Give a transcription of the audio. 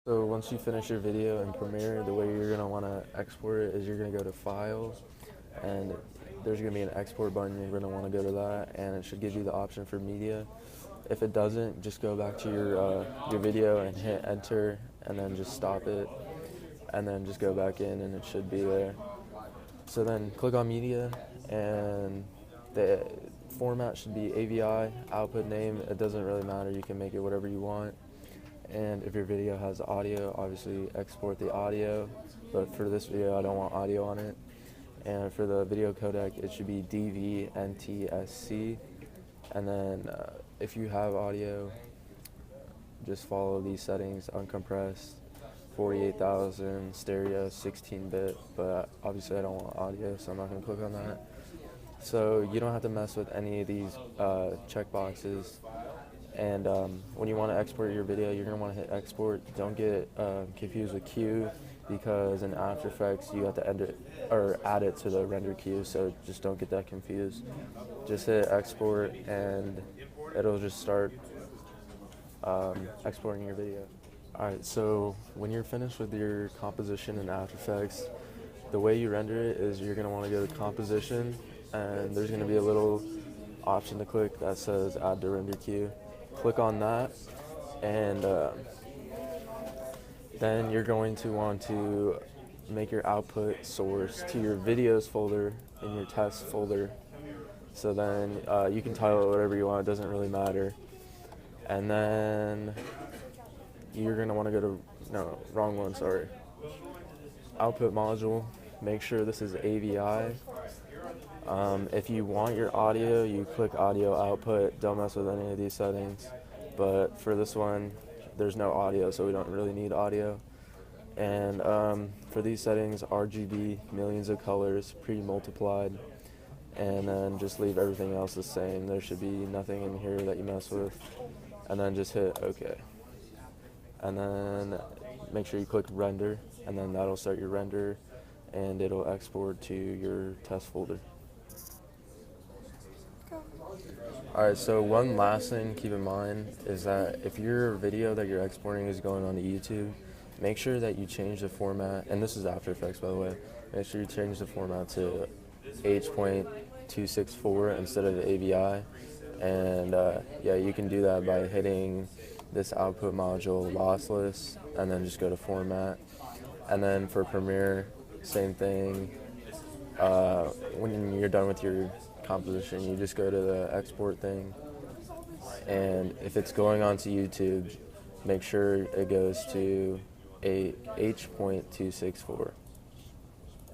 So once you finish your video in Premiere, the way you're going to want to export it is you're going to go to File, and there's going to be an export button. You're going to want to go to that, and it should give you the option for media. If it doesn't, just go back to your video and hit enter, and then just stop it, and then just go back in, and it should be there. So then click on media, and the format should be AVI, output name. It doesn't really matter. You can make it whatever you want. And if your video has audio, obviously export the audio, but for this video I don't want audio on it. And for the video codec, it should be DVNTSC. And then if you have audio, just follow these settings: uncompressed, 48,000, stereo, 16-bit, but obviously I don't want audio, so I'm not going to click on that. So you don't have to mess with any of these checkboxes. And when you want to export your video, you're going to want to hit export. Don't get confused with queue, because in After Effects you have to end it or add it to the render queue, so just don't get that confused. Just hit export and it'll just start exporting your video. Alright, so when you're finished with your composition in After Effects, the way you render it is you're going to want to go to composition, and there's going to be a little option to click that says add to render queue. Click on that, and then you're going to want to make your output source to your videos folder in your test folder. So then you can title it whatever you want, it doesn't really matter. And then you're going to want to go to, no, wrong one, sorry. Output module, make sure this is AVI. If you want your audio, you click audio output. Don't mess with any of these settings. But for this one, there's no audio, so we don't really need audio. And for these settings, RGB, millions of colors, pre-multiplied. And then just leave everything else the same. There should be nothing in here that you mess with. And then just hit OK. And then make sure you click render, and then that'll start your render, and it'll export to your test folder. Alright, so one last thing to keep in mind is that if your video that you're exporting is going on to YouTube, make sure that you change the format, and this is After Effects by the way, make sure you change the format to H.264 instead of AVI. And yeah, you can do that by hitting this output module lossless, and then just go to format. And then for Premiere, same thing. When you're done with your composition, you just go to the export thing, and if it's going onto YouTube, make sure it goes to a H.264.